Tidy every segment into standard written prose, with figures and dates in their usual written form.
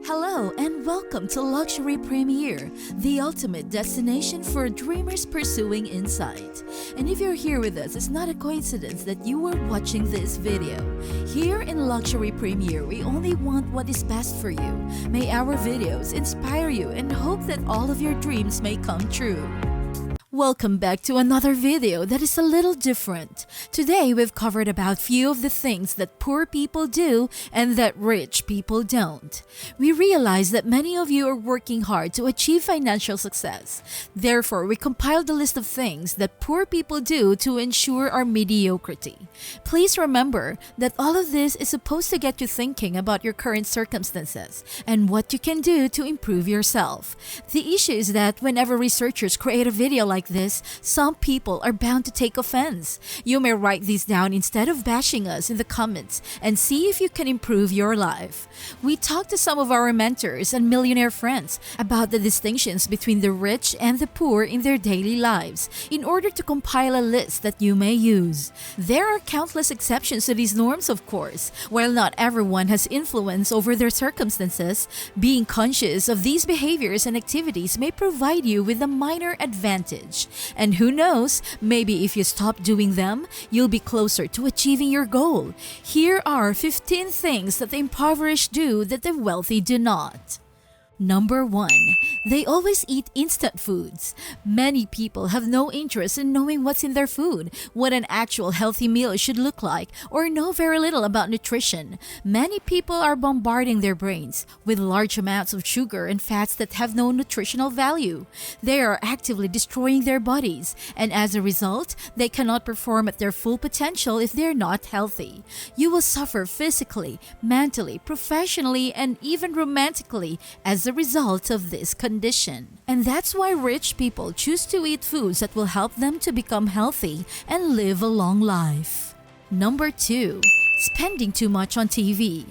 Hello and welcome to Luxury Premier, the ultimate destination for dreamers pursuing insight. And if you're here with us, it's not a coincidence that you are watching this video. Here in Luxury Premier, we only want what is best for you. May our videos inspire you and hope that all of your dreams may come true. Welcome back to another video that is a little different. Today we've covered about few of the things that poor people do and that rich people don't. We realize that many of you are working hard to achieve financial success. Therefore, we compiled a list of things that poor people do to ensure our mediocrity. Please remember that all of this is supposed to get you thinking about your current circumstances and what you can do to improve yourself. The issue is that whenever researchers create a video like this, some people are bound to take offense. You may write these down instead of bashing us in the comments and see if you can improve your life. We talked to some of our mentors and millionaire friends about the distinctions between the rich and the poor in their daily lives in order to compile a list that you may use. There are countless exceptions to these norms, of course. While not everyone has influence over their circumstances, being conscious of these behaviors and activities may provide you with a minor advantage. And who knows, maybe if you stop doing them, you'll be closer to achieving your goal. Here are 15 things that the impoverished do that the wealthy do not. Number 1. They always eat instant foods. Many people have no interest in knowing what's in their food, what an actual healthy meal should look like, or know very little about nutrition. Many people are bombarding their brains with large amounts of sugar and fats that have no nutritional value. They are actively destroying their bodies, and as a result, they cannot perform at their full potential if they're not healthy. You will suffer physically, mentally, professionally, and even romantically as a result of this condition. And that's why rich people choose to eat foods that will help them to become healthy and live a long life. Number 2. Spending too much on TV.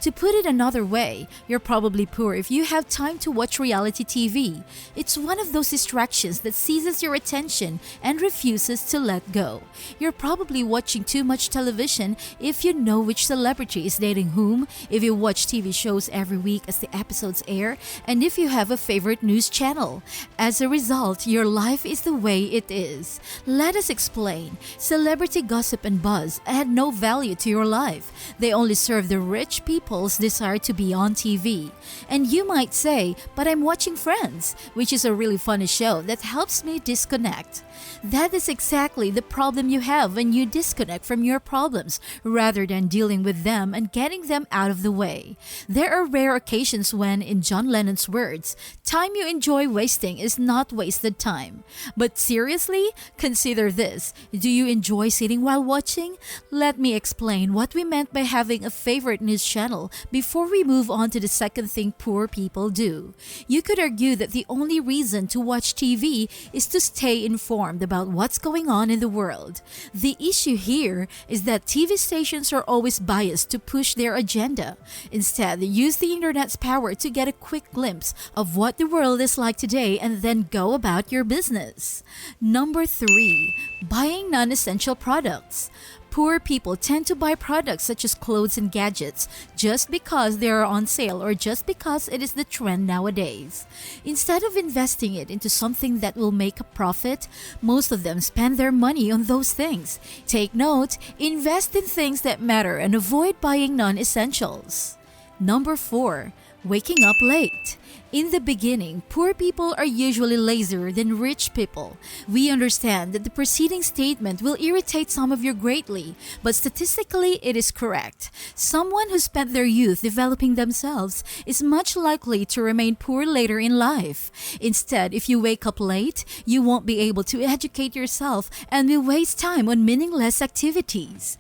To put it another way, you're probably poor if you have time to watch reality TV. It's one of those distractions that seizes your attention and refuses to let go. You're probably watching too much television if you know which celebrity is dating whom, if you watch TV shows every week as the episodes air, and if you have a favorite news channel. As a result, your life is the way it is. Let us explain. Celebrity gossip and buzz add no value to your life. They only serve the rich people's desire to be on TV. And you might say, but I'm watching Friends, which is a really funny show that helps me disconnect. That is exactly the problem you have when you disconnect from your problems rather than dealing with them and getting them out of the way. There are rare occasions when, in John Lennon's words, time you enjoy wasting is not wasted time. But seriously, consider this. Do you enjoy sitting while watching? Let me explain what we meant by having a favorite news channel before we move on to the second thing poor people do. You could argue that the only reason to watch TV is to stay informed about what's going on in the world. The issue here is that TV stations are always biased to push their agenda. Instead, they use the internet's power to get a quick glimpse of what the world is like today and then go about your business. Number 3. Buying non-essential products. Poor people tend to buy products such as clothes and gadgets just because they are on sale or just because it is the trend nowadays. Instead of investing it into something that will make a profit, most of them spend their money on those things. Take note, invest in things that matter and avoid buying non-essentials. Number 4. Waking up late. In the beginning, poor people are usually lazier than rich people. We understand that the preceding statement will irritate some of you greatly, but statistically it is correct. Someone who spent their youth developing themselves is much likely to remain poor later in life. Instead, if you wake up late, you won't be able to educate yourself and will waste time on meaningless activities.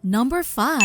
Number 5.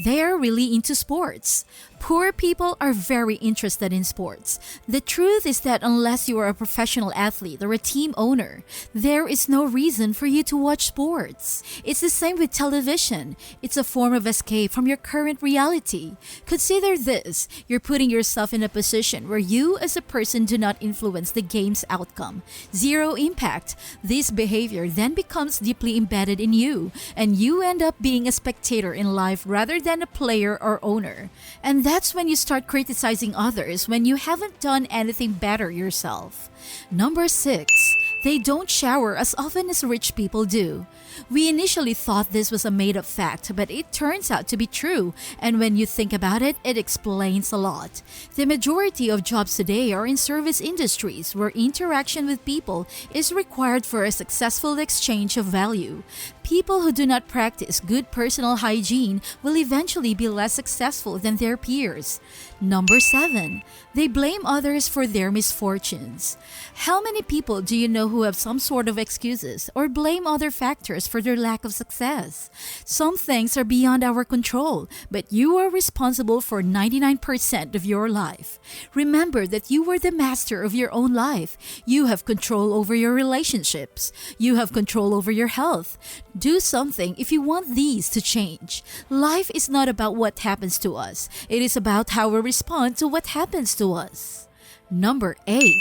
They are really into sports. Poor people are very interested in sports. The truth is that unless you are a professional athlete or a team owner, there is no reason for you to watch sports. It's the same with television. It's a form of escape from your current reality. Consider this. You're putting yourself in a position where you as a person do not influence the game's outcome. Zero impact. This behavior then becomes deeply embedded in you, and you end up being a spectator in life rather than a player or owner. And That's when you start criticizing others when you haven't done anything better yourself. Number 6. They don't shower as often as rich people do. We initially thought this was a made-up fact, but it turns out to be true, and when you think about it, it explains a lot. The majority of jobs today are in service industries where interaction with people is required for a successful exchange of value. People who do not practice good personal hygiene will eventually be less successful than their peers. Number 7. They blame others for their misfortunes. How many people do you know who have some sort of excuses or blame other factors for their lack of success? Some things are beyond our control, but you are responsible for 99% of your life. Remember that you are the master of your own life. You have control over your relationships. You have control over your health. Do something if you want these to change. Life is not about what happens to us. It is about how we respond to what happens to us. Number 8.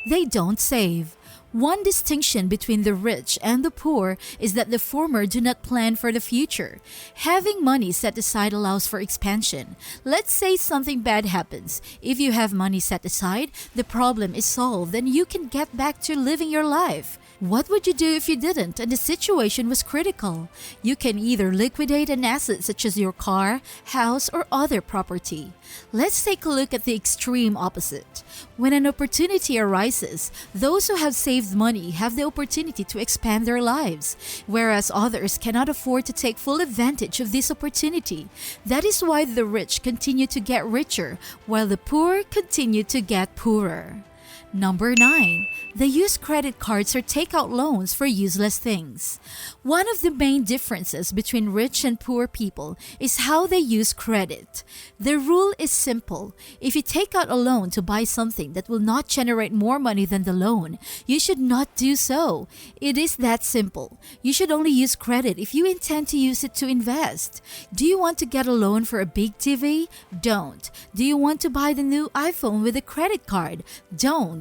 They don't save. One distinction between the rich and the poor is that the former do not plan for the future. Having money set aside allows for expansion. Let's say something bad happens. If you have money set aside, the problem is solved and you can get back to living your life. What would you do if you didn't and the situation was critical? You can either liquidate an asset such as your car, house, or other property. Let's take a look at the extreme opposite. When an opportunity arises, those who have saved money have the opportunity to expand their lives, whereas others cannot afford to take full advantage of this opportunity. That is why the rich continue to get richer, while the poor continue to get poorer. Number 9. They use credit cards or take out loans for useless things. One of the main differences between rich and poor people is how they use credit. The rule is simple. If you take out a loan to buy something that will not generate more money than the loan, you should not do so. It is that simple. You should only use credit if you intend to use it to invest. Do you want to get a loan for a big TV? Don't. Do you want to buy the new iPhone with a credit card? Don't.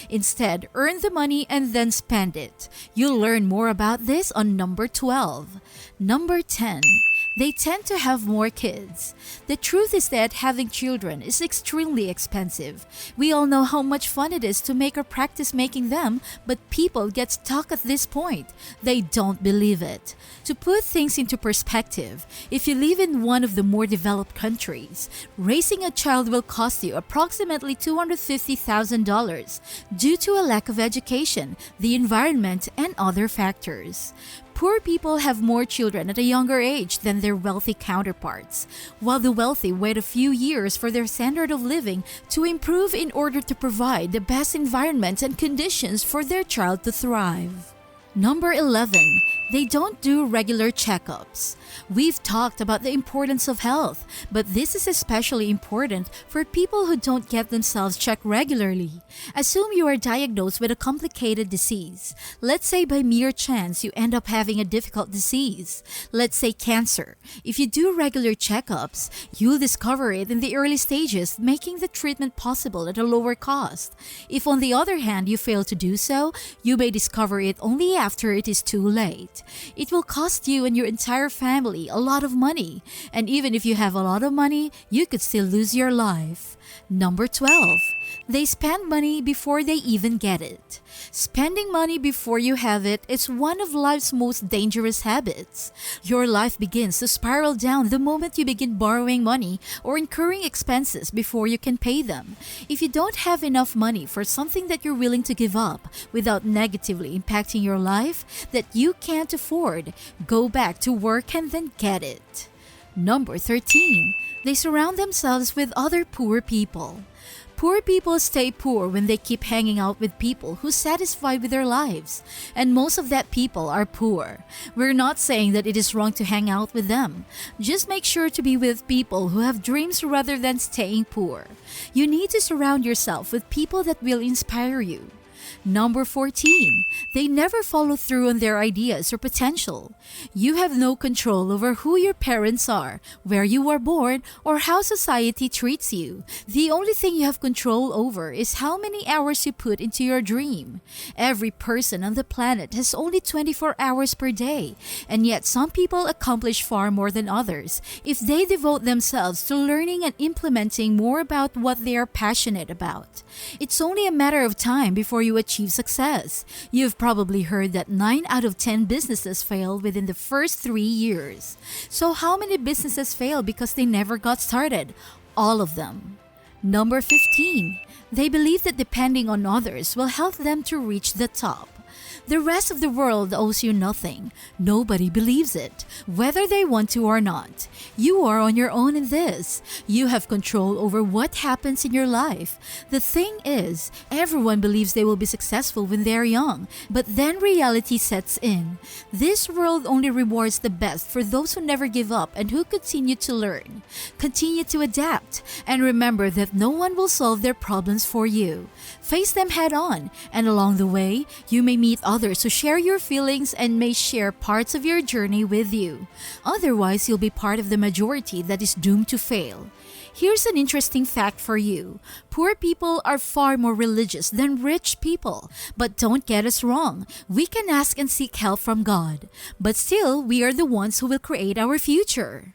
Instead, earn the money and then spend it. You'll learn more about this on number 12. Number 10. They tend to have more kids. The truth is that having children is extremely expensive. We all know how much fun it is to make or practice making them, but people get stuck at this point. They don't believe it. To put things into perspective, if you live in one of the more developed countries, raising a child will cost you approximately $250,000 due to a lack of education, the environment, and other factors. Poor people have more children at a younger age than their wealthy counterparts, while the wealthy wait a few years for their standard of living to improve in order to provide the best environment and conditions for their child to thrive. Number 11. They don't do regular checkups. We've talked about the importance of health, but this is especially important for people who don't get themselves checked regularly. Assume you are diagnosed with a complicated disease. Let's say by mere chance you end up having a difficult disease. Let's say cancer. If you do regular checkups, you'll discover it in the early stages, making the treatment possible at a lower cost. If on the other hand you fail to do so, you may discover it only after it is too late. It will cost you and your entire family a lot of money, and even if you have a lot of money, you could still lose your life. Number 12. They spend money before they even get it. Spending money before you have it is one of life's most dangerous habits. Your life begins to spiral down the moment you begin borrowing money or incurring expenses before you can pay them. If you don't have enough money for something that you're willing to give up without negatively impacting your life that you can't afford, go back to work and then get it. Number 13. They surround themselves with other poor people. Poor people stay poor when they keep hanging out with people who are satisfied with their lives, and most of that people are poor. We're not saying that it is wrong to hang out with them. Just make sure to be with people who have dreams rather than staying poor. You need to surround yourself with people that will inspire you. Number 14. They never follow through on their ideas or potential. You have no control over who your parents are, where you were born, or how society treats you. The only thing you have control over is how many hours you put into your dream. Every person on the planet has only 24 hours per day, and yet some people accomplish far more than others if they devote themselves to learning and implementing more about what they are passionate about. It's only a matter of time before you achieve success. You've probably heard that 9 out of 10 businesses fail within the first 3 years. So how many businesses fail because they never got started? All of them. Number 15. They believe that depending on others will help them to reach the top. The rest of the world owes you nothing. Nobody believes it, whether they want to or not. You are on your own in this. You have control over what happens in your life. The thing is, everyone believes they will be successful when they're young, but then reality sets in. This world only rewards the best for those who never give up and who continue to learn. Continue to adapt, and remember that no one will solve their problems for you. Face them head on, and along the way, you may meet others who share your feelings and may share parts of your journey with you. Otherwise, you'll be part of the majority that is doomed to fail. Here's an interesting fact for you. Poor people are far more religious than rich people. But don't get us wrong. We can ask and seek help from God. But still, we are the ones who will create our future.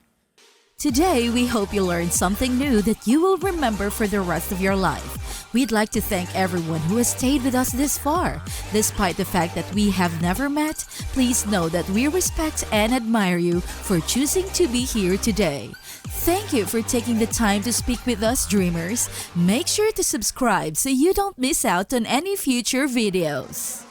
Today, we hope you learned something new that you will remember for the rest of your life. We'd like to thank everyone who has stayed with us this far. Despite the fact that we have never met, please know that we respect and admire you for choosing to be here today. Thank you for taking the time to speak with us, dreamers. Make sure to subscribe so you don't miss out on any future videos.